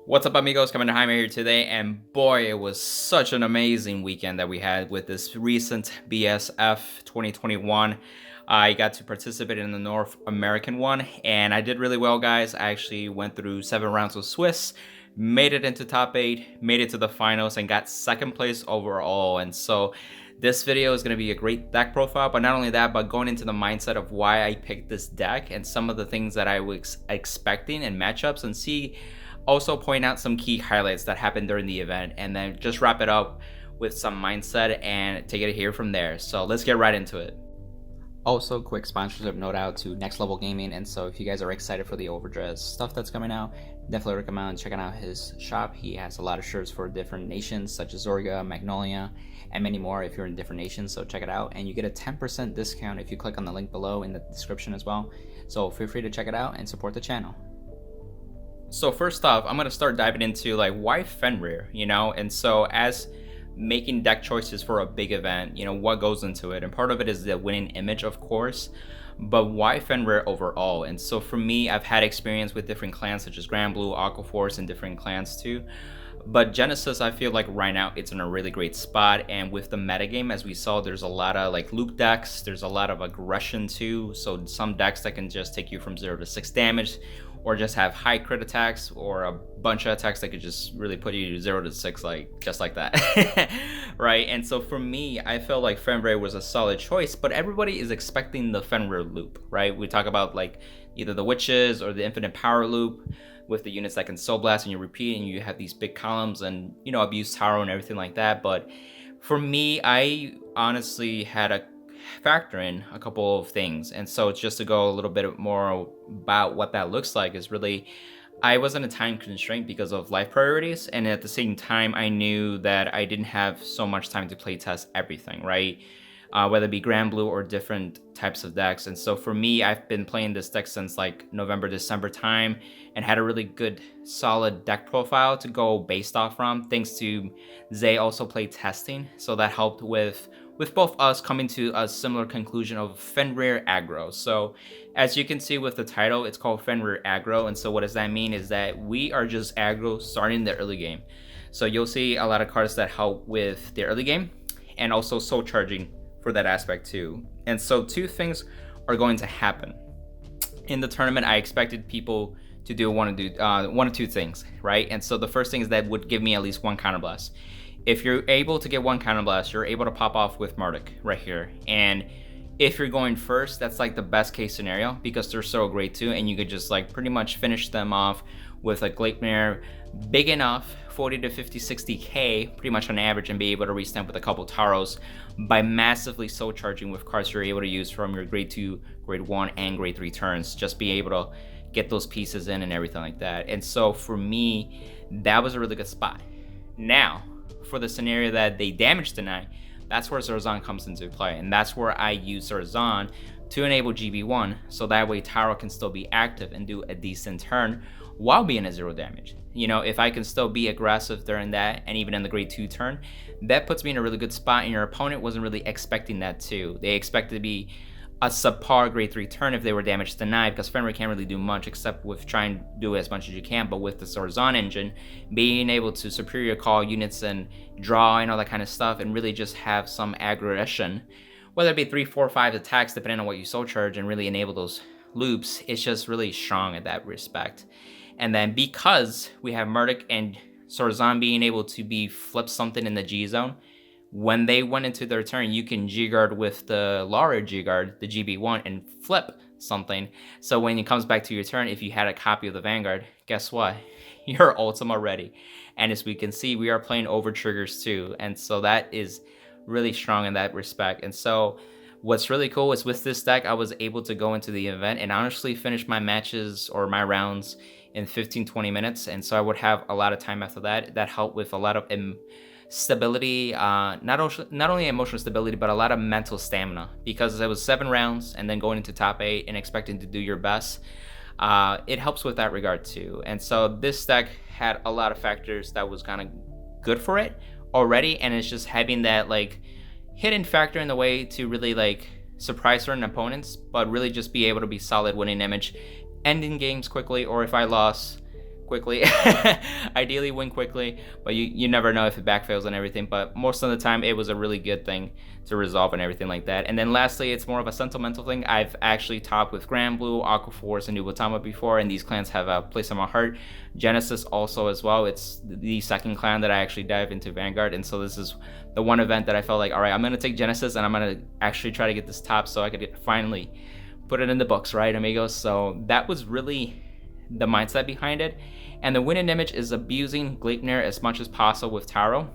What's up, amigos? Coming to Jaime here today, and boy, it was such an amazing weekend that we had with this recent BSF 2021. I got to participate in the North American one, and I did really well, guys. I actually went through 7 rounds of Swiss, made it into top 8, made it to the finals, and got second place overall. And so this video is going to be a great deck profile, but not only that, but going into the mindset of why I picked this deck and some of the things that I was expecting in matchups, and also point out some key highlights that happened during the event, and then just wrap it up with some mindset and take it here from there. So let's get right into it. Also, quick sponsorship note out to Next Level Gaming. And so if you guys are excited for the overdress stuff that's coming out, definitely recommend checking out his shop. He has a lot of shirts for different nations such as Zorga, Magnolia, and many more if you're in different nations. So check it out, and you get a 10% discount if you click on the link below in the description as well. So feel free to check it out and support the channel. So first off, I'm going to start diving into like why Fenrir, and so as making deck choices for a big event, what goes into it, and part of it is the winning image, of course, but why Fenrir overall? And so for me, I've had experience with different clans such as Grand Blue, Aquaforce, and different clans too. But Genesis, I feel like right now it's in a really great spot, and with the metagame, as we saw, there's a lot of like loop decks, there's a lot of aggression too, so some decks that can just take you from 0 to 6 damage, or just have high crit attacks, or a bunch of attacks that could just really put you to 0 to 6 just like that. Right? And so for me, I felt like Fenrir was a solid choice, but everybody is expecting the Fenrir Loop, right? We talk about like either the Witches or the Infinite Power Loop with the units that can Soul Blast and you repeat, and you have these big columns and Abuse Tower and everything like that. But for me, I honestly had a factor in a couple of things, and so just to go a little bit more about what that looks like is really, I was in a time constraint because of life priorities, and at the same time I knew that I didn't have so much time to play test everything, right? Whether it be Grand Blue or different types of decks. And so for me, I've been playing this deck since like November, December time, and had a really good solid deck profile to go based off from, thanks to Zay also played testing, so that helped with both us coming to a similar conclusion of Fenrir Aggro. So as you can see with the title, it's called Fenrir Aggro, and so what does that mean is that we are just aggro starting the early game. So you'll see a lot of cards that help with the early game, and also soul charging for that aspect too. And so two things are going to happen in the tournament. I expected people to do one of two things, right? And so the first thing is that would give me at least one counterblast. If you're able to get one counterblast, you're able to pop off with Marduk right here. And if you're going first, that's like the best case scenario because they're so great too, and you could just like pretty much finish them off with a Gleipnir big enough, 40 to 50, 60k pretty much on average, and be able to restamp with a couple Taros by massively soul charging with cards you're able to use from your grade 2, grade 1, and grade 3 turns. Just be able to get those pieces in and everything like that. And so for me, that was a really good spot. Now, for the scenario that they damage deny, that's where Zarzan comes into play, and that's where I use Zarzan to enable GB1, so that way Taro can still be active and do a decent turn while being a 0 damage. If I can still be aggressive during that, and even in the grade 2 turn, that puts me in a really good spot, and your opponent wasn't really expecting that too. They expected to be a subpar grade 3 turn if they were damage denied, because Fenrir can't really do much except with trying to do as much as you can. But with the Zarzan engine, being able to superior call units and draw and all that kind of stuff, and really just have some aggression, whether it be 3, 4, 5 attacks depending on what you soul charge, and really enable those loops, it's just really strong in that respect. And then because we have Murdoch and Zarzan being able to be flip something in the G zone, when they went into their turn, you can G-Guard with the Lara G-Guard, the GB1, and flip something. So when it comes back to your turn, if you had a copy of the Vanguard, guess what? You're Ultima ready. And as we can see, we are playing over triggers too. And so that is really strong in that respect. And so what's really cool is with this deck, I was able to go into the event and honestly finish my matches or my rounds in 15-20 minutes. And so I would have a lot of time after that. That helped with a lot of stability, not only emotional stability, but a lot of mental stamina, because it was 7 rounds and then going into top 8 and expecting to do your best. It helps with that regard too. And so this deck had a lot of factors that was kind of good for it already, and it's just having that like hidden factor in the way to really like surprise certain opponents, but really just be able to be solid winning image, ending games quickly, or if I lost, quickly. Ideally win quickly, but you never know if it backfails and everything. But most of the time it was a really good thing to resolve and everything like that. And then lastly, it's more of a sentimental thing. I've actually topped with Grand Blue, Aqua Force, and Nubatama before, and these clans have a place in my heart. Genesis also as well. It's the second clan that I actually dive into Vanguard, and so this is the one event that I felt like, all right, I'm gonna take Genesis and I'm gonna actually try to get this top so I could finally put it in the books, right, amigos? So that was really the mindset behind it. And the winning image is abusing Gleipnir as much as possible with Taro,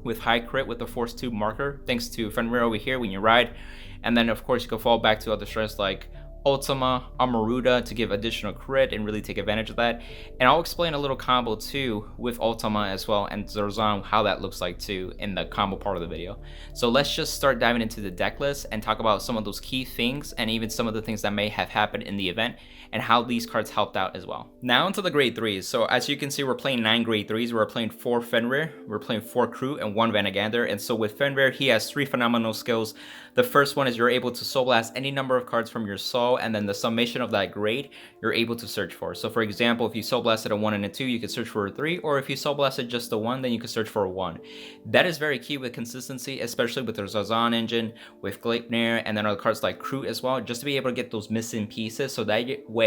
with high crit with the Force 2 marker, thanks to Fenrir over here when you ride. And then of course you can fall back to other strengths like Ultima, Amaruta to give additional crit and really take advantage of that. And I'll explain a little combo too with Ultima as well and Zorzan, how that looks like too in the combo part of the video. So let's just start diving into the deck list and talk about some of those key things and even some of the things that may have happened in the event and how these cards helped out as well. Now into the grade 3s. So as you can see, we're playing 9 grade 3s. We're playing 4 Fenrir, we're playing 4 Crew, and 1 Vanguard. And so with Fenrir, he has 3 phenomenal skills. The first one is you're able to soul blast any number of cards from your soul, and then the summation of that grade you're able to search for. So for example, if you soul blasted a 1 and a 2, you could search for a 3, or if you soul blasted just a 1, then you could search for a 1. That is very key with consistency, especially with the Zorzan engine, with Gleipnir, and then other cards like Crew as well, just to be able to get those missing pieces, so that way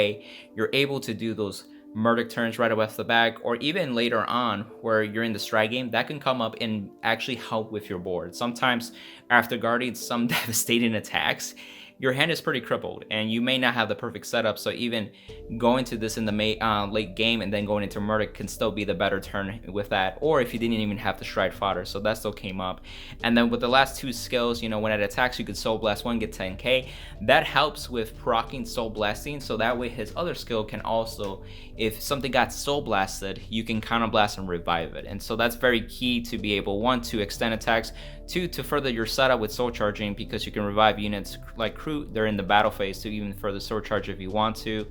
you're able to do those Murdic turns right away off the back, or even later on where you're in the stride game, that can come up and actually help with your board. Sometimes after guarding some devastating attacks, your hand is pretty crippled and you may not have the perfect setup, so even going to this in the late game and then going into Murdic can still be the better turn with that, or if you didn't even have the stride fodder, so that still came up. And then with the last 2 skills, you know, when it attacks you could soul blast 1, get 10k. That helps with proccing soul blasting, so that way his other skill can also, if something got soul blasted, you can counter blast and revive it. And so that's very key to be able, 1, to extend attacks, 2, to further your setup with soul charging, because you can revive units like Crew, they're in the battle phase, to even further soul charge if you want to.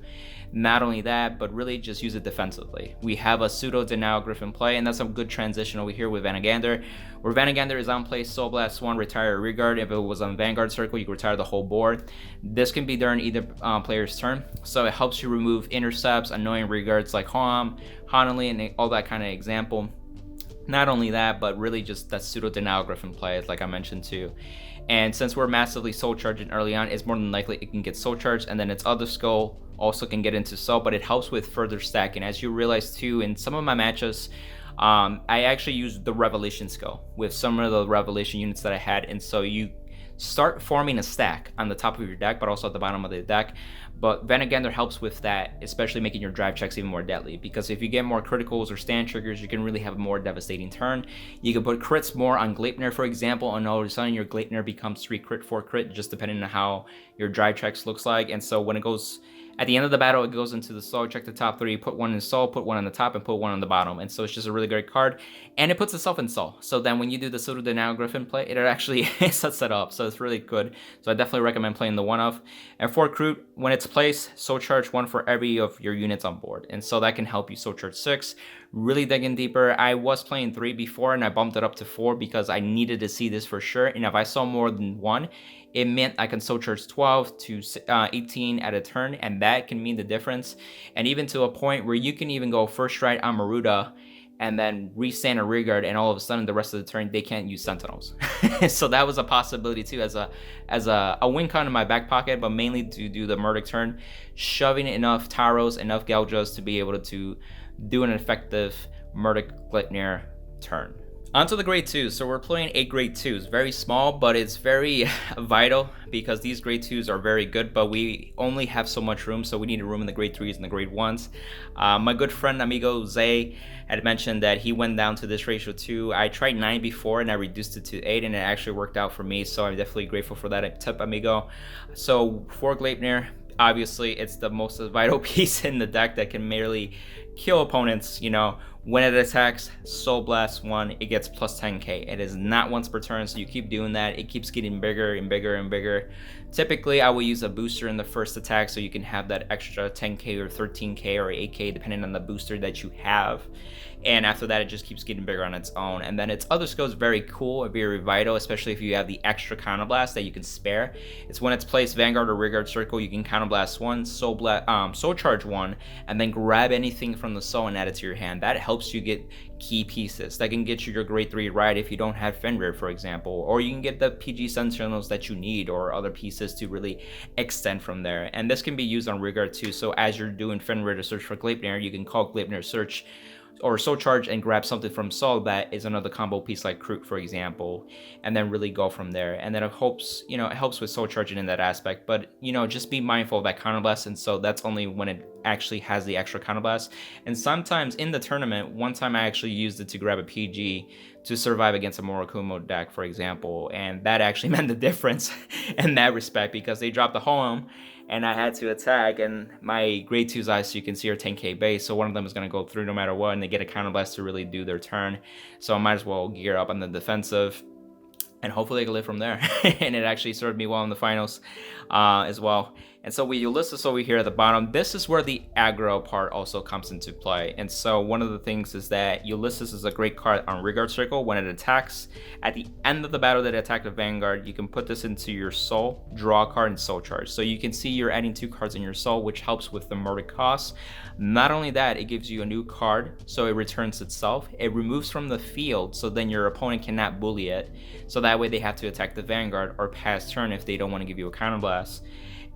Not only that, but really just use it defensively. We have a pseudo denial Griffin play, and that's a good transition over here with Vanguard, where Vanguard is on play, soul blast 1, retire a rearguard. If it was on Vanguard circle, you can retire the whole board. This can be during either player's turn, so it helps you remove intercepts, annoying rearguards like Hanali, and all that kind of example. Not only that, but really just that pseudo denial Griffin play, like I mentioned too. And since we're massively soul charging early on, it's more than likely it can get soul charged, and then its other skull also can get into soul, but it helps with further stacking. As you realize too, in some of my matches, I actually used the Revelation skill with some of the Revelation units that I had, and so you start forming a stack on the top of your deck, but also at the bottom of the deck. But Vanguard helps with that, especially making your drive checks even more deadly, because if you get more criticals or stand triggers, you can really have a more devastating turn. You can put crits more on Gleipnir, for example, and all of a sudden your Gleipnir becomes 3 crit, 4 crit, just depending on how your drive checks looks like. And so when it goes at the end of the battle, it goes into the soul, check the top 3, put 1 in soul, put 1 on the top, and put 1 on the bottom. And so it's just a really great card, and it puts itself in soul. So then when you do the pseudo denial Griffin play, it actually sets it up, so it's really good. So I definitely recommend playing the 1-off. And for Crew, when it's placed, soul charge 1 for every of your units on board, and so that can help you soul charge 6. Really digging deeper, I was playing 3 before and I bumped it up to 4 because I needed to see this for sure, and if I saw more than 1, it meant I can soul charge 12 to 18 at a turn, and that can mean the difference. And even to a point where you can even go first stride Amaruta and then restand a rearguard, and all of a sudden the rest of the turn they can't use sentinels. So that was a possibility too, as a win con in my back pocket, but mainly to do the Murdic turn, shoving enough Taros, enough Galjas to be able to do an effective Murdic Gleipnir turn. Onto the grade 2s. So we're playing 8 grade 2s. Very small, but it's very vital because these grade 2s are very good, but we only have so much room, so we need room in the grade 3s and the grade 1s. My good friend Amigos had mentioned that he went down to this ratio too. I tried 9 before and I reduced it to 8, and it actually worked out for me, so I'm definitely grateful for that tip, Amigo. So for Gleipnir, obviously it's the most vital piece in the deck that can merely kill opponents. You know, when it attacks, soul blast 1, it gets plus 10k. It is not once per turn, so you keep doing that, it keeps getting bigger and bigger and bigger. Typically I will use a booster in the first attack, so you can have that extra 10k or 13k or 8k depending on the booster that you have, and after that it just keeps getting bigger on its own. And then its other skill is very cool and very vital, especially if you have the extra counterblast that you can spare. It's when it's placed Vanguard or rearguard circle, you can counterblast 1, soul charge 1, and then grab anything from from the soul and add it to your hand. That helps you get key pieces that can get you your grade 3 right if you don't have Fenrir, for example, or you can get the PG Sentinels that you need or other pieces to really extend from there. And this can be used on rearguard too. So as you're doing Fenrir to search for Gleipnir, you can call Gleipnir search or soul charge and grab something from Sol that is another combo piece like Kroot, for example, and then really go from there. And then it helps, it helps with soul charging in that aspect, but just be mindful of that counterblast. And so that's only when it actually has the extra counterblast. And sometimes in the tournament, one time I actually used it to grab a PG to survive against a Morokumo deck, for example, and that actually meant the difference in that respect, because they dropped the home and I had to attack, and my grade 2's eyes, so you can see, are 10k base, so one of them is going to go through no matter what, and they get a counterblast to really do their turn. So I might as well gear up on the defensive, and hopefully they can live from there. And it actually served me well in the finals as well. And so with Ulysses over here at the bottom, this is where the aggro part also comes into play. And so one of the things is that Ulysses is a great card on rearguard circle. When it attacks at the end of the battle that it attacked the Vanguard, you can put this into your soul, draw a card, and soul charge. So you can see you're adding 2 cards in your soul, which helps with the murder cost. Not only that, it gives you a new card, so it returns itself. It removes from the field, so then your opponent cannot bully it. So that way they have to attack the Vanguard or pass turn if they don't want to give you a counterblast.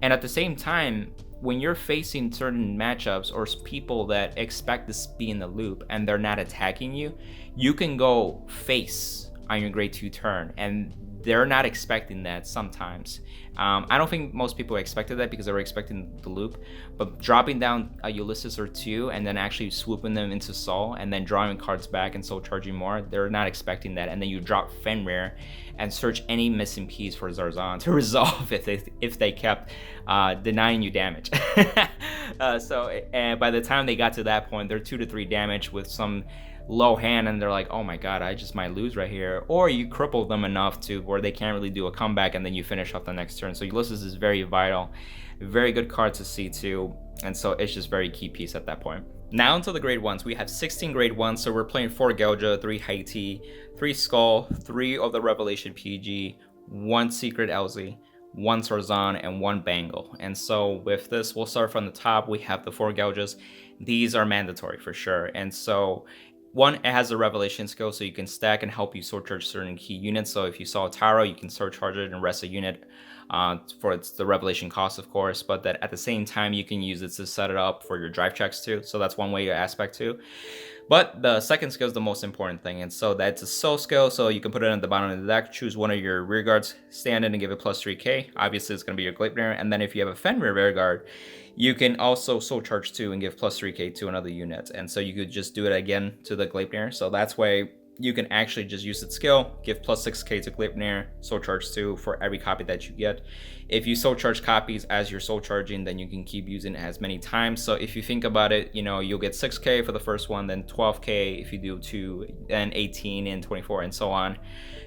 And at the same time, when you're facing certain matchups or people that expect this to be in the loop and they're not attacking you, you can go face on your grade 2 turn, and they're not expecting that sometimes. I don't think most people expected that because they were expecting the loop, but dropping down a Ulysses or 2 and then actually swooping them into Sol and then drawing cards back and soul charging more, they're not expecting that. And then you drop Fenrir and search any missing piece for Zarzan to resolve if they kept denying you damage. And by the time they got to that point, they're 2 to 3 damage with some low hand, and they're like, oh my god, I just might lose right here. Or you cripple them enough to where they can't really do a comeback, and then you finish off the next turn. So Ulysses is very vital, very good card to see too, and so it's just very key piece at that point. Now into the grade 1s, we have 16 grade 1s, so we're playing 4 Gelja, 3 Haiti, 3 Skull, 3 of the Revelation PG, 1 Secret LZ, 1 Zarzan, and 1 Bangle. And so with this, we'll start from the top. We have the 4 Geljas. These are mandatory for sure, and so one, it has a revelation skill, so you can stack and help you sword charge certain key units. So if you saw a Taro, you can sword charge it and rest a unit for the revelation cost, of course, but that at the same time, you can use it to set it up for your drive checks too. So that's one way to aspect too. But the second skill is the most important thing, and so that's a soul skill, so you can put it at the bottom of the deck, choose one of your rear guards, stand in and give it plus 3k. Obviously, it's going to be your Gleipnir, and then if you have a Fenrir rear guard, you can also soul charge 2 and give plus 3k to another unit, and so you could just do it again to the Gleipnir. So that's why you can actually just use its skill, give plus 6k to Gleipnir, soul charge 2 for every copy that you get. If you soul charge copies as you're soul charging, then you can keep using it as many times. So if you think about it, you'll get 6k for the first one, then 12k if you do 2, then 18 and 24 and so on.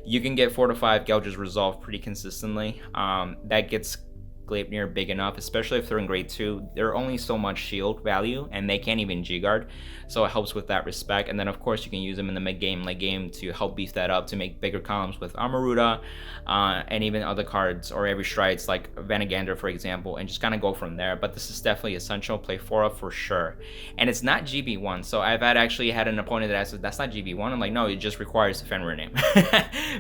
You can get 4 to 5 Geljas resolved pretty consistently. That gets Gleipnir big enough, especially if they're in grade 2. They're only so much shield value and they can't even G-guard, so it helps with that respect. And then of course you can use them in the mid-game, late game to help beef that up, to make bigger columns with Amaruta and even other cards or every strides like Vanguard, for example, and just kind of go from there. But this is definitely essential. Play 4 up for sure. And it's not GB1, so I've actually had an opponent that asked, that's not GB1. I'm like, no, it just requires the Fenrir name.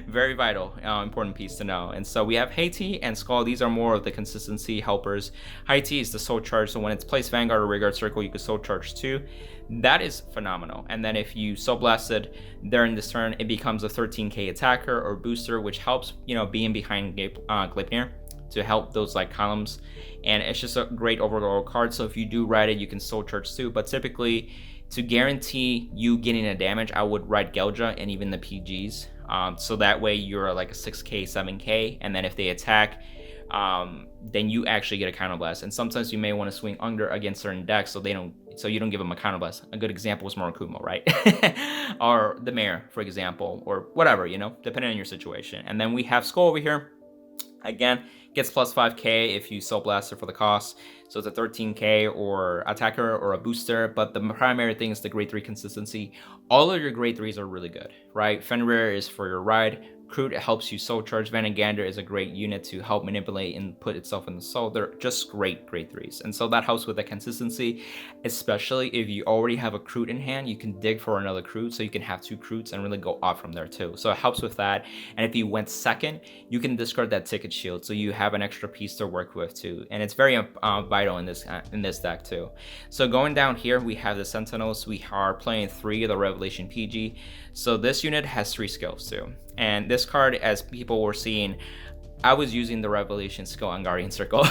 Very vital, important piece to know. And so we have Haiti and Skull. These are more of the consistency helpers. Haiti is the soul charge, so when it's placed Vanguard or rearguard circle, you can soul charge 2. That is phenomenal. And then if you soul blasted during this turn, it becomes a 13k attacker or booster, which helps being behind Gleipnir to help those like columns, and it's just a great overall card. So if you do ride it, you can soul charge 2, but typically to guarantee you getting a damage, I would ride Gelja and even the PGs, so that way you're like a 6k 7k, and then if they attack, then you actually get a counterblast. And sometimes you may want to swing under against certain decks so you don't give them a counterblast. A good example is Morokumo, right? Or the Mayor, for example, or whatever, depending on your situation. And then we have Skull over here. Again, gets plus 5k if you soul blaster for the cost. So it's a 13k or attacker or a booster, but the primary thing is the grade 3 consistency. All of your grade 3s are really good, right? Fenrir is for your ride. Crude helps you soul charge. Vanguard is a great unit to help manipulate and put itself in the soul. They're just great grade 3s. And so that helps with the consistency, especially if you already have a Crude in hand. You can dig for another Crude, so you can have 2 Crudes and really go off from there too. So it helps with that. And if you went second, you can discard that ticket shield, so you have an extra piece to work with too. And it's very vital in this deck too. So going down here, we have the Sentinels. We are playing 3 of the Revelation PG. So this unit has 3 skills too. And this card, as people were seeing, I was using the Revelation skill on Guardian Circle.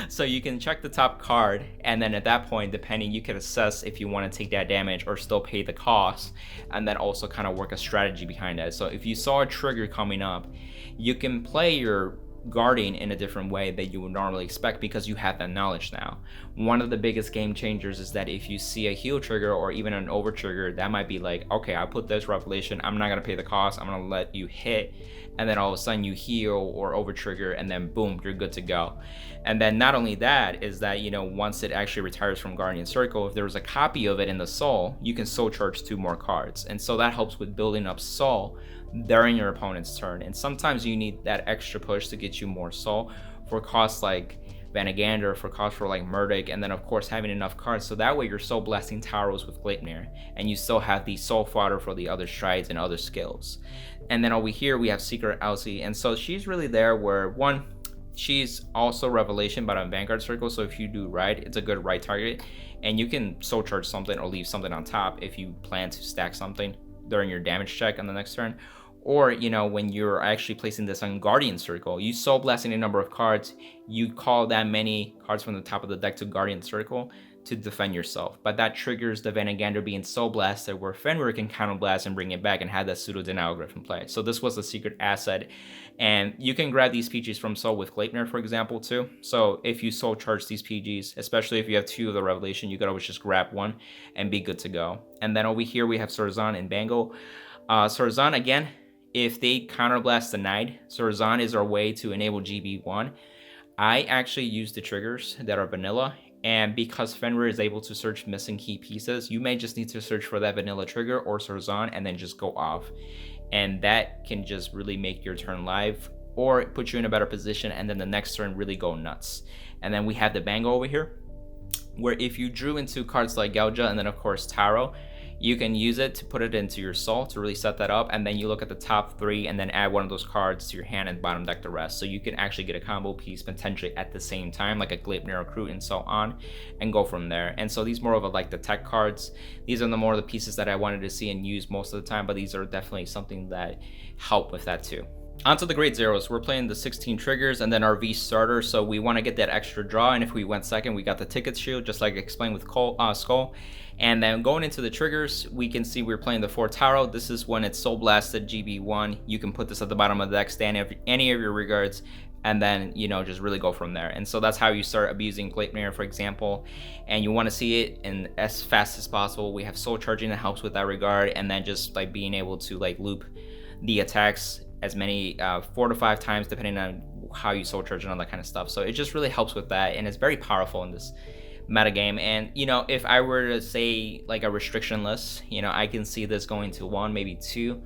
So you can check the top card, and then at that point, depending, you can assess if you want to take that damage or still pay the cost, and then also kind of work a strategy behind that. So if you saw a trigger coming up, you can play your Guardian in a different way that you would normally expect, because you have that knowledge now. One of the biggest game changers is that if you see a heal trigger or even an over trigger, that might be like, okay, I put this Revelation, I'm not gonna pay the cost, I'm gonna let you hit, and then all of a sudden you heal or over trigger, and then boom, you're good to go. And then not only that is that, you know, once it actually retires from Guardian Circle, if there's a copy of it in the soul, you can soul charge 2 more cards, and so that helps with building up soul during your opponent's turn. And sometimes you need that extra push to get you more soul for costs like Vanguard, or for costs for like Murdic, and then of course having enough cards, so that way you're soul blasting Taros with Gleipnir, and you still have the soul fodder for the other strides and other skills. And then over here we have Secret Elsie, and so she's really there where, one, she's also Revelation but on Vanguard Circle, so if you do ride, it's a good ride target, and you can soul charge something or leave something on top if you plan to stack something during your damage check on the next turn. Or, you know, when you're actually placing this on Guardian Circle, you soul blasting a number of cards, you call that many cards from the top of the deck to Guardian Circle to defend yourself. But that triggers the Vanguard being soul blasted, where Fenrir can counter blast and bring it back and have that pseudo denial grip in play. So this was a secret asset, and you can grab these PGs from soul with Gleipnir, for example, too. So if you soul charge these PGs, especially if you have 2 of the Revelation, you could always just grab 1 and be good to go. And then over here we have Surzan and Bango. Surzan, again, if they counterblast denied, Surzan is our way to enable GB1. I actually use the triggers that are vanilla, and because Fenrir is able to search missing key pieces, you may just need to search for that vanilla trigger or Surzan and then just go off. And that can just really make your turn live or put you in a better position, and then the next turn really go nuts. And then we have the Bango over here, where if you drew into cards like Gelja and then of course Taro, you can use it to put it into your soul to really set that up, and then you look at the top 3 and then add one of those cards to your hand and bottom deck the rest. So you can actually get a combo piece potentially at the same time, like a Gleipnir or Crude and so on, and go from there. And so these more of a, like the tech cards, these are the more of the pieces that I wanted to see and use most of the time, but these are definitely something that help with that too. Onto the grade zeros, we're playing the 16 triggers and then our V starter, so we want to get that extra draw, and if we went second, we got the ticket shield, just like I explained with Skull. And then going into the triggers, we can see we're playing the 4 Taro. This is when it's soul blasted GB1. You can put this at the bottom of the deck, stand any of your regards, and then, you know, just really go from there. And so that's how you start abusing Gleipnir, for example, and you want to see it in as fast as possible. We have soul charging that helps with that regard, and then just like being able to like loop the attacks as many 4 to 5 times depending on how you soul charge and all that kind of stuff. So it just really helps with that, and it's very powerful in this meta game. And you know, if I were to say like a restriction list, you know, I can see this going to 1, maybe 2,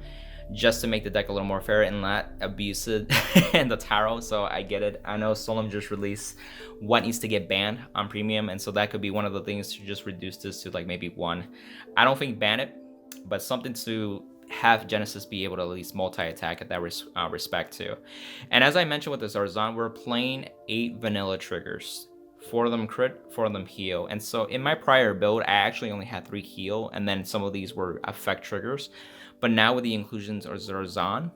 just to make the deck a little more fair and not abuse it in the Taro. So I get it. I know Solom just released what needs to get banned on premium, and so that could be one of the things to just reduce this to like maybe 1. I don't think ban it, but something to have Genesis be able to at least multi-attack at that respect too. And as I mentioned with the Zarzan, we're playing 8 vanilla triggers. 4 of them crit, 4 of them heal. And so in my prior build, I actually only had 3 heal, and then some of these were effect triggers. But now with the inclusions of Zarzan,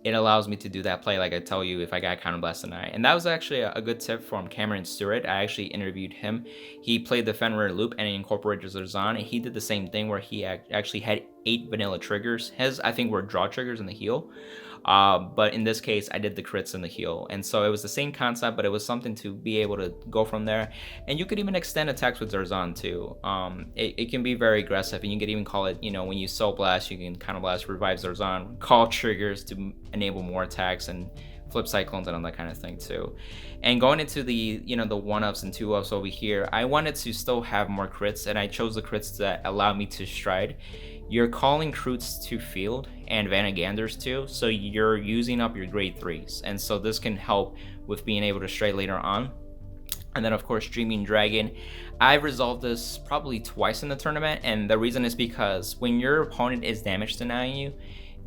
it allows me to do that play like I tell you if I got Counterblast tonight. And that was actually a good tip from Cameron Stewart. I actually interviewed him. He played the Fenrir Loop and he incorporated Zarzan, and he did the same thing where he actually had 8 vanilla triggers. His, I think, were draw triggers in the heal. But in this case, I did the crits and the heal. And so it was the same concept, but it was something to be able to go from there. And you could even extend attacks with Zarzan too. It can be very aggressive, and you could even call it, you know, when you soul blast, you can kind of blast, revive Zarzan, call triggers to enable more attacks and flip cyclones and all that kind of thing too. And going into the, you know, the 1-ups and 2-ups over here, I wanted to still have more crits, and I chose the crits that allow me to stride. You're calling Croots to field and Vanaganders too, so you're using up your grade 3s, and so this can help with being able to stride later on. And then of course Dreaming Dragon, I've resolved this probably twice in the tournament, and the reason is because when your opponent is damage denying you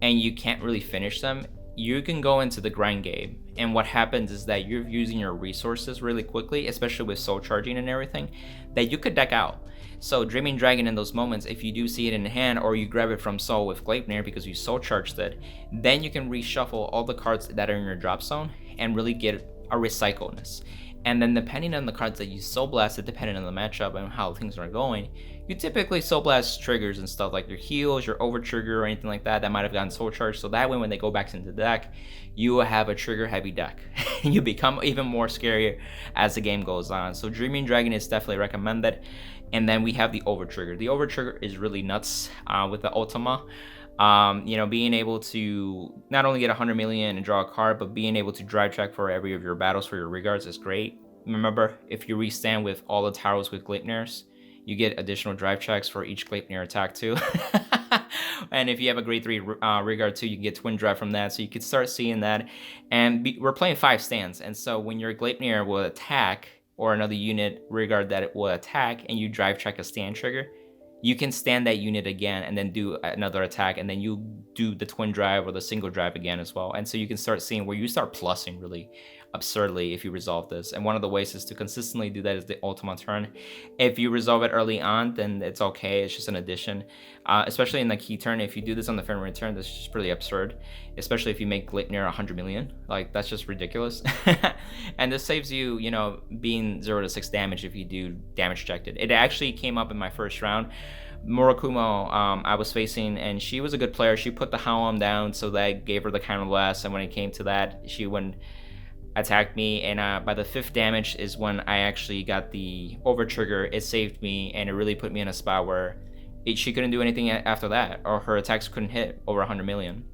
and you can't really finish them, you can go into the grind game, and what happens is that you're using your resources really quickly, especially with soul charging and everything, that you could deck out. So Dreaming Dragon in those moments, if you do see it in hand or you grab it from soul with Gleipnir because you soul charged it, then you can reshuffle all the cards that are in your drop zone and really get a recycleness. And then depending on the cards that you soul blasted, depending on the matchup and how things are going, you typically soul blast triggers and stuff like your heals, your over trigger, or anything like that might have gotten soul charged. So that way when they go back into the deck, you will have a trigger heavy deck. You become even more scarier as the game goes on. So Dreaming Dragon is definitely recommended. And then we have the over trigger. The over trigger is really nuts with the Ultima. You know, being able to not only get 100 million and draw a card, but being able to drive check for every of your battles for your regards is great. Remember, if you restand with all the towers with Gleipnirs, you get additional drive checks for each Gleipnir attack too. And if you have a grade 3 regard too, you can get twin drive from that, so you could start seeing that. And we're playing 5 stands, and so when your Gleipnir will attack, or another unit regard that it will attack, and you drive check a stand trigger, you can stand that unit again and then do another attack, and then you do the twin drive or the single drive again as well. And so you can start seeing where you start plussing really absurdly if you resolve this. And one of the ways is to consistently do that is the Ultima turn. If you resolve it early on, then it's okay, it's just an addition. Especially in the key turn, if you do this on the Fenrir turn, that's just pretty absurd. Especially if you make Gleipnir 100 million, like that's just ridiculous. And this saves you, you know, being 0 to 6 damage if you do damage checked it. It actually came up in my first round. Murakumo, I was facing, and she was a good player. She put the Howam down, so that gave her the counter blast, and when it came to that, she went attacked me, and by the 5th damage is when I actually got the over trigger. It saved me, and it really put me in a spot where she couldn't do anything after that, or her attacks couldn't hit over 100 million.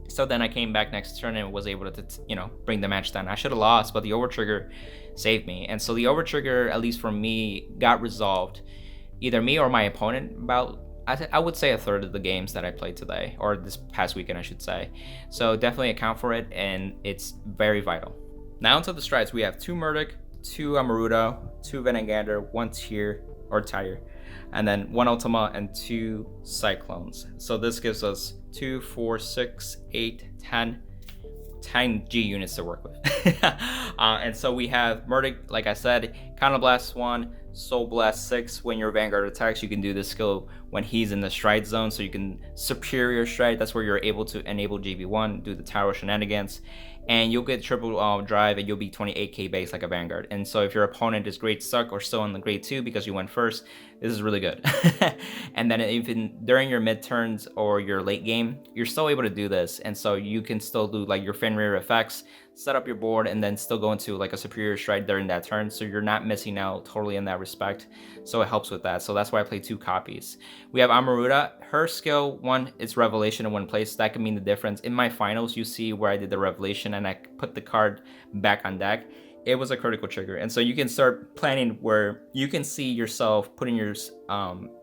So then I came back next turn and was able to, you know, bring the match down. I should have lost, but the over trigger saved me. And so the over trigger, at least for me, got resolved. Either me or my opponent about, I would say, a third of the games that I played today, or this past weekend, I should say. So definitely account for it, and it's very vital. Now into the strides, we have 2 Murdic, 2 Amaruta, 2 Venegander, 1 Tyr, and then 1 Ultima and 2 Cyclones. So this gives us 2, 4, 6, 8, 10 G units to work with. And so we have Murdic, like I said, Counter Blast 1, Soul Blast 6. When your Vanguard attacks, you can do this skill when he's in the stride zone, so you can superior stride. That's where you're able to enable GB1, do the tower shenanigans, and you'll get triple drive, and you'll be 28k base like a Vanguard. And so if your opponent is grade stuck or still in the grade 2 because you went first, this is really good. And then even during your mid turns or your late game, you're still able to do this, and so you can still do like your Fenrir effects, set up your board, and then still go into like a superior stride during that turn, so you're not missing out totally in that respect. So it helps with that. So that's why I play 2 copies. We have Amaruta. Her skill 1 is revelation in one place. That can mean the difference. In my finals, you see where I did the revelation and I put the card back on deck. It was a critical trigger, and so you can start planning where you can see yourself putting your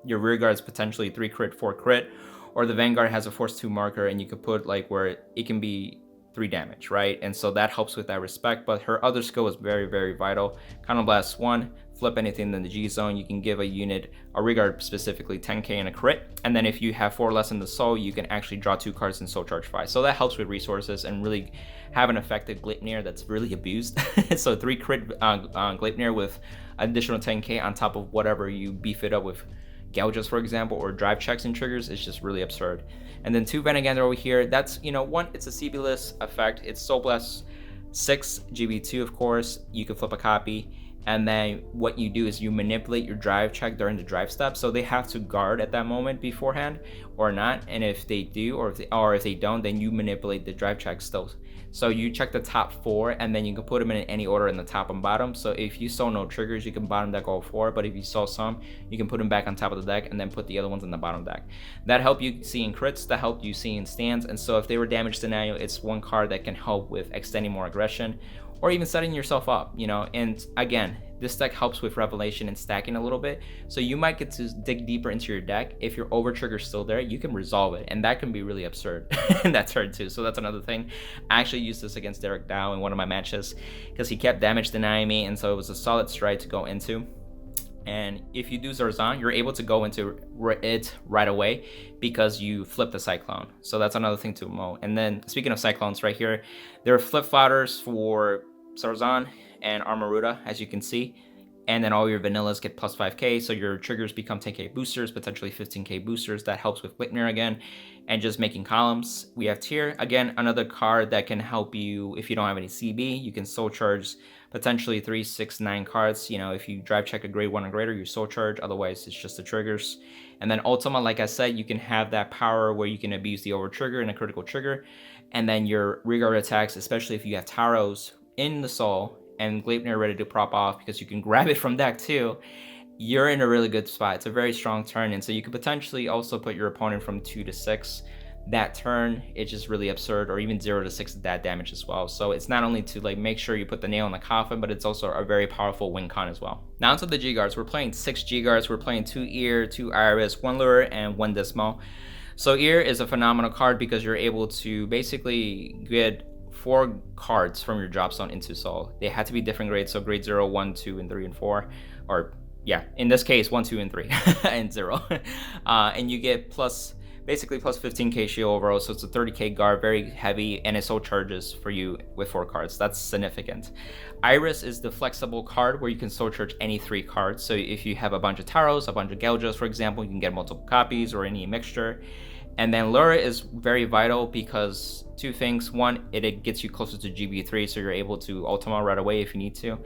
rear guards potentially 3 crit, 4 crit, or the Vanguard has a force 2 marker, and you could put like where it can be 3 damage, right? And so that helps with that respect. But her other skill is very, very vital. Counter Blast 1, flip anything in the G zone. You can give a unit, a regard specifically, 10k and a crit. And then if you have 4 less in the soul, you can actually draw 2 cards and soul charge 5. So that helps with resources and really have an effective Gleipnir that's really abused. So 3 crit Gleipnir with additional 10k on top of whatever you beef it up with gouges, for example, or drive checks and triggers is just really absurd. And then 2 Venegander over here, that's, you know, 1, it's a CB-less effect. It's Soul Blast 6, GB2, of course. You can flip a copy. And then what you do is you manipulate your drive check during the drive step, so they have to guard at that moment beforehand or not. And if they do, or if they don't, then you manipulate the drive check still. So you check the top 4, and then you can put them in any order in the top and bottom. So if you saw no triggers, you can bottom deck all 4, but if you saw some, you can put them back on top of the deck and then put the other ones in the bottom deck. That help you see in crits, that help you see in stands. And so if they were damage scenario, it's one card that can help with extending more aggression or even setting yourself up, you know. And again, this deck helps with revelation and stacking a little bit, so you might get to dig deeper into your deck. If your over trigger is still there, you can resolve it, and that can be really absurd in that turn too. So that's another thing. I actually used this against Derek Dow in one of my matches because he kept damage denying me, and so it was a solid stride to go into. And if you do Zarzan, you're able to go into it right away because you flip the Cyclone. So that's another thing to know. And then speaking of Cyclones right here, there are flip flotters for Zarzan and Armaruda, as you can see. And then all your vanillas get plus 5k, so your triggers become 10k boosters, potentially 15k boosters. That helps with Gleipnir again, and just making columns. We have Tyr, again, another card that can help you if you don't have any CB. You can soul charge potentially 3, 6, 9 cards. You know, if you drive check a grade 1 or greater, you soul charge, otherwise it's just the triggers. And then Ultima, like I said, you can have that power where you can abuse the over trigger and a critical trigger. And then your rearguard attacks, especially if you have Taros in the soul and Gleipnir ready to prop off because you can grab it from deck too, you're in a really good spot. It's a very strong turn, and so you could potentially also put your opponent from 2 to 6 that turn. It's just really absurd, or even 0 to 6 that damage as well. So it's not only to like make sure you put the nail in the coffin, but it's also a very powerful win con as well. Now onto the G guards. We're playing 6 G guards. We're playing 2 Ear, 2 Iris, 1 Lure, and 1 Dismal. So Ear is a phenomenal card because you're able to basically get 4 cards from your drop zone into soul. They had to be different grades, so grade 0, 1, 2, and 3, and 4, or yeah, in this case 1, 2, and 3 and 0. And you get basically plus 15k shield overall, so it's a 30k guard, very heavy, and it soul charges for you with 4 cards. That's significant. Iris is the flexible card where you can soul charge any 3 cards. So if you have a bunch of Taros, a bunch of Geljas, for example, you can get multiple copies or any mixture. And then Lura is very vital because 2 things. 1, it gets you closer to GB3, so you're able to Ultima right away if you need to.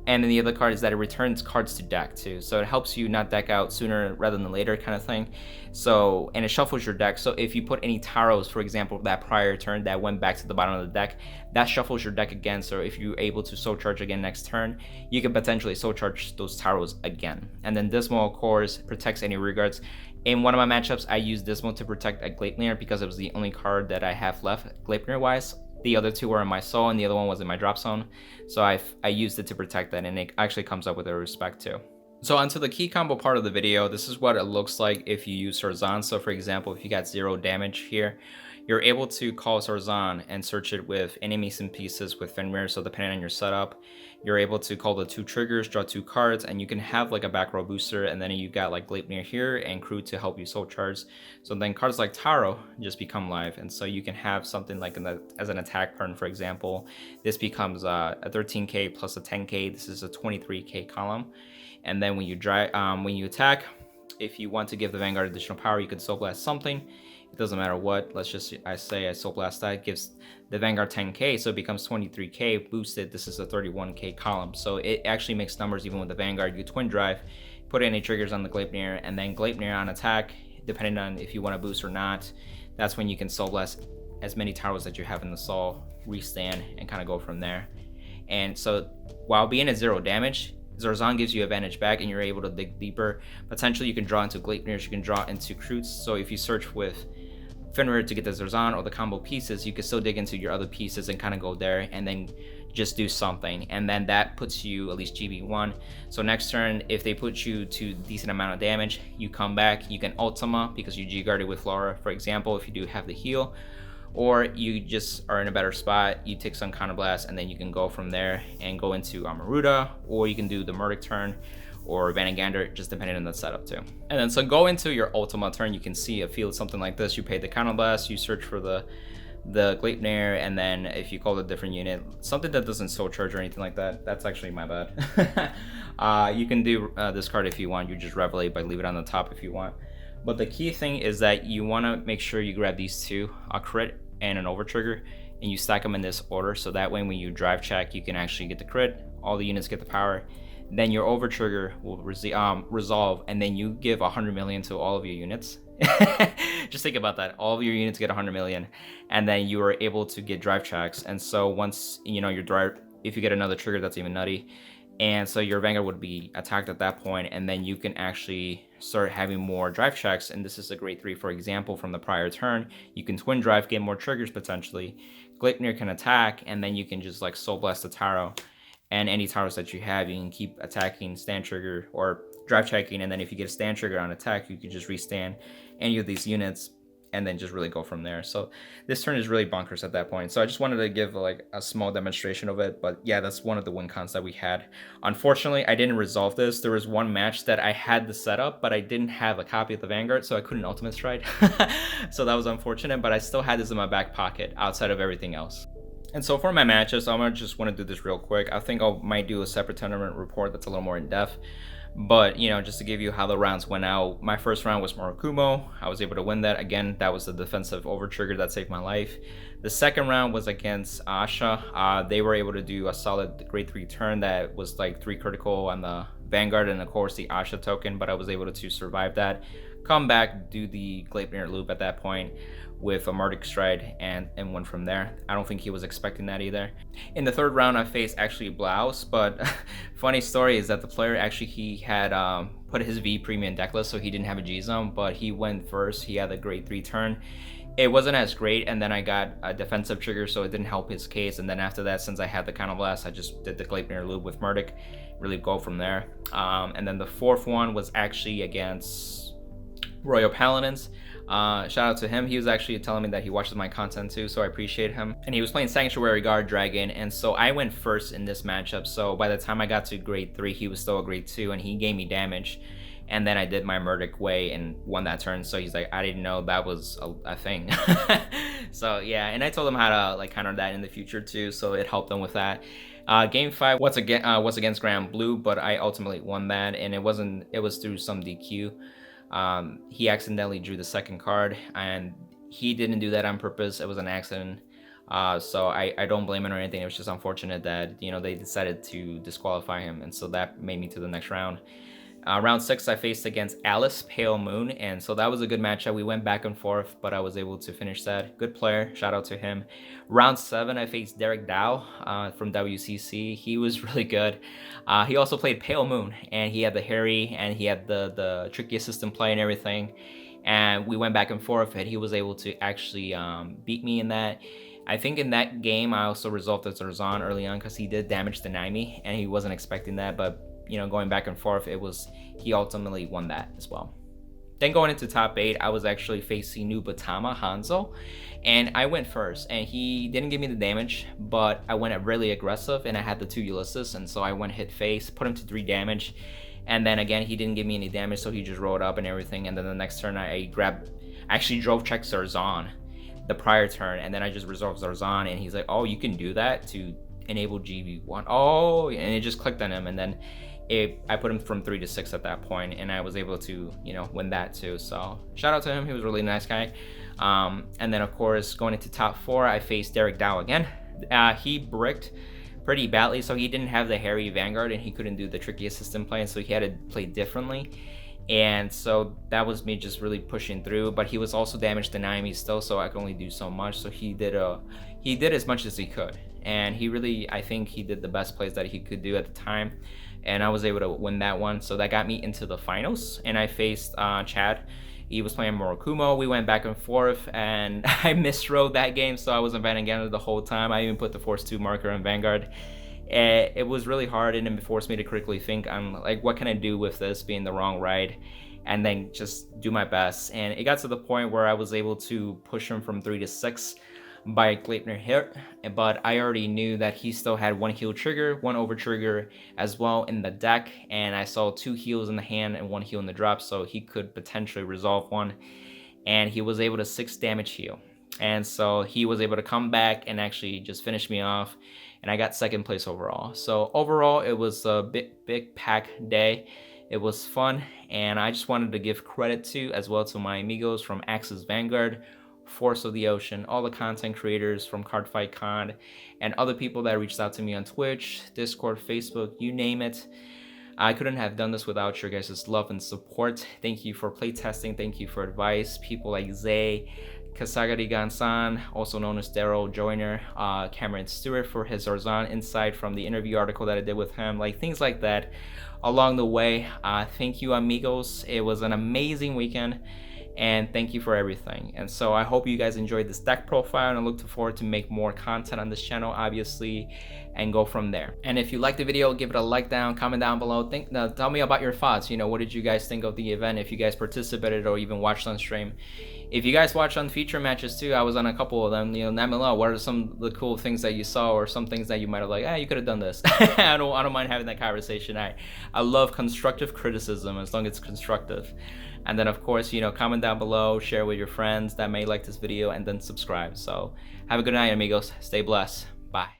And then the other card is that it returns cards to deck too. So it helps you not deck out sooner rather than later kind of thing. So, and it shuffles your deck. So if you put any Taros, for example, that prior turn that went back to the bottom of the deck, that shuffles your deck again. So if you're able to soul charge again next turn, you can potentially soul charge those Taros again. And then Dismal, of course, protects any rearguards. In one of my matchups, I used Dismal to protect a Gleipnir because it was the only card that I have left Gleipnir wise. The other 2 were in my soul and the other one was in my drop zone. So I used it to protect that, and it actually comes up with a respect too. So onto the key combo part of the video, this is what it looks like if you use Zarzan. So for example, if you got 0 damage here, you're able to call Zarzan and search it with enemies and pieces with Fenrir. So depending on your setup, you're able to call the 2 triggers, draw 2 cards, and you can have like a back row booster, and then you got like Gleipnir here and Crew to help you soul charge. So then cards like Taro just become live, and so you can have something like as an attack turn, for example. This becomes a 13k plus a 10k. This is a 23k column. And then when you attack, if you want to give the Vanguard additional power, you can Soul Blast something. It doesn't matter what. Let's just I Soul Blast that, gives the Vanguard 10k, so it becomes 23k boosted. This is a 31k column, so it actually makes numbers even with the Vanguard. You twin drive, put any triggers on the Gleipnir, and then Gleipnir on attack, depending on if you want to boost or not. That's when you can Soul Blast as many Taros that you have in the soul, restand, and kind of go from there. And so while being at 0 damage, Zarzan gives you advantage back, and you're able to dig deeper. Potentially you can draw into Gleipnirs, you can draw into Kroots. So if you search with Fenrir to get the Zarzan or the combo pieces, you can still dig into your other pieces and kind of go there and then just do something, and then that puts you at least GB1. So next turn, if they put you to decent amount of damage, you come back, you can Ultima because you G-guarded with Laura, for example, if you do have the heal, or you just are in a better spot, you take some counter blast, and then you can go from there and go into Armaruda, or you can do the Murdic turn or Vanguard, just depending on the setup too. And then so go into your Ultima turn, you can see a field something like this. You pay the counter blast, you search for the Gleipnir, and then if you call a different unit, something that doesn't soul charge or anything like that, that's actually my bad. You can do this card if you want. You just revelate by leave it on the top if you want. But the key thing is that you want to make sure you grab these 2, a crit and an over trigger, and you stack them in this order, so that way when you drive check, you can actually get the crit, all the units get the power, then your over trigger will resolve, and then you give 100 million to all of your units. Just think about that. All of your units get 100 million, and then you are able to get drive checks. And so once your drive, if you get another trigger, that's even nutty. And so your Vanguard would be attacked at that point, and then you can actually start having more drive checks. And this is a grade 3, for example, from the prior turn. You can twin drive, get more triggers potentially. Gleipnir can attack, and then you can just like soul blast the Taro. And any Taros that you have, you can keep attacking, stand trigger, or drive checking. And then if you get a stand trigger on attack, you can just restand any of these units and then just really go from there. So this turn is really bonkers at that point. So I just wanted to give like a small demonstration of it. But yeah, that's one of the win cons that we had. Unfortunately, I didn't resolve this. There was one match that I had the setup, but I didn't have a copy of the Vanguard, so I couldn't ultimate stride. So that was unfortunate, but I still had this in my back pocket outside of everything else. And so for my matches, I'm just want to do this real quick. I think I might do a separate tournament report that's a little more in depth. But, just to give you how the rounds went out, my first round was Murakumo. I was able to win that. Again, that was the defensive over trigger that saved my life. The second round was against Asha. They were able to do a solid grade 3 turn that was like 3 critical on the Vanguard and of course the Asha token, but I was able to survive that, come back, do the Gleipnir loop at that point with a Murdic stride and went from there. I don't think he was expecting that either. In the third round, I faced actually Blouse, but funny story is that the player actually, he had put his V premium deck list, so he didn't have a G-Zone, but he went first. He had a grade 3 turn. It wasn't as great, and then I got a defensive trigger, so it didn't help his case. And then after that, since I had the Counter Blast, I just did the Gleipnir loop with Murdic, really go from there. And then the fourth one was actually against Royal Paladins. Shout out to him. He was actually telling me that he watches my content too, so I appreciate him. And he was playing Sanctuary Guard Dragon, and so I went first in this matchup. So by the time I got to grade 3, he was still a grade 2, and he gave me damage. And then I did my Murdic way and won that turn. So he's like, I didn't know that was a thing. So yeah, and I told him how to like counter that in the future too, so it helped him with that. Game 5 was against Grand Blue, but I ultimately won that, and it was through some DQ. He accidentally drew the second card, and he didn't do that on purpose. It was an accident. So I don't blame him or anything. It was just unfortunate that they decided to disqualify him, and so that made me to the next round. Round 6, I faced against Alice Pale Moon, and so that was a good matchup. We went back and forth, but I was able to finish that. Good player, shout out to him. Round 7, I faced Derek Dow from WCC. He was really good. He also played Pale Moon, and he had the Harry, and he had the tricky assistant play and everything. And we went back and forth, and he was able to actually beat me in that. I think in that game, I also resolved the Zarzan early on because he did damage the Naimi, and he wasn't expecting that, but going back and forth, he ultimately won that as well. Then going into top 8, I was actually facing Nubatama Hanzo, and I went first, and he didn't give me the damage, but I went really aggressive, and I had the 2 Ulysses, and so I went hit face, put him to 3 damage, and then again, he didn't give me any damage, so he just rolled up and everything, and then the next turn, I actually drove check Zarzan the prior turn, and then I just resolved Zarzan, and he's like, oh, you can do that to enable GB1. Oh, and it just clicked on him, and then I put him from 3 to 6 at that point, and I was able to, win that too. So shout out to him. He was a really nice guy. And then of course, going into top 4, I faced Derek Dow again. He bricked pretty badly, so he didn't have the Harry Vanguard, and he couldn't do the tricky assistant play, and so he had to play differently. And so that was me just really pushing through, but he was also damaged to Naimi still, so I could only do so much. So he did as much as he could, and I think he did the best plays that he could do at the time, and I was able to win that one. So that got me into the finals, and I faced Chad. He was playing Murakumo. We went back and forth, and I misrode that game, so I wasn't Vanguard the whole time. I even put the Force 2 marker on Vanguard. It was really hard, and it forced me to critically think on like, what can I do with this being the wrong ride, and then just do my best. And it got to the point where I was able to push him from 3 to 6 by Gleipnir hit, but I already knew that he still had 1 heal trigger, 1 over trigger as well in the deck, and I saw 2 heals in the hand and 1 heal in the drop, so he could potentially resolve one, and he was able to 6 damage heal, and so he was able to come back and actually just finish me off, and I got 2nd place overall. So overall, it was a big pack day. It was fun, and I just wanted to give credit to as well to my amigos from Axis Vanguard, Force of the Ocean, all the content creators from Cardfight Con, and other people that reached out to me on Twitch, Discord, Facebook, you name it. I couldn't have done this without your guys' love and support. Thank you for playtesting. Thank you for advice. People like Zay, Kasagari Gansan, also known as Daryl Joyner, Cameron Stewart for his Orzan insight from the interview article that I did with him, like things like that along the way. Thank you, amigos. It was an amazing weekend, and thank you for everything. And so I hope you guys enjoyed this deck profile, and I look forward to make more content on this channel, obviously, and go from there. And if you liked the video, give it a like down, comment down below. Tell me about your thoughts. What did you guys think of the event? If you guys participated or even watched on stream. If you guys watched on feature matches too, I was on a couple of them. Let me know what are some of the cool things that you saw, or some things that you might have like, you could have done this. I don't mind having that conversation. I love constructive criticism as long as it's constructive. And then of course, comment down below, share with your friends that may like this video, and then subscribe. So have a good night, amigos. Stay blessed. Bye.